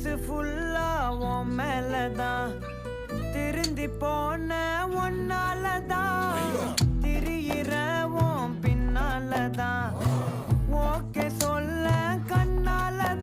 மனசு ஃபுல்லா உன் மேலதான் திருந்தி போன ஒன்னாலதான் திரியிற உன் பின்னாலதான்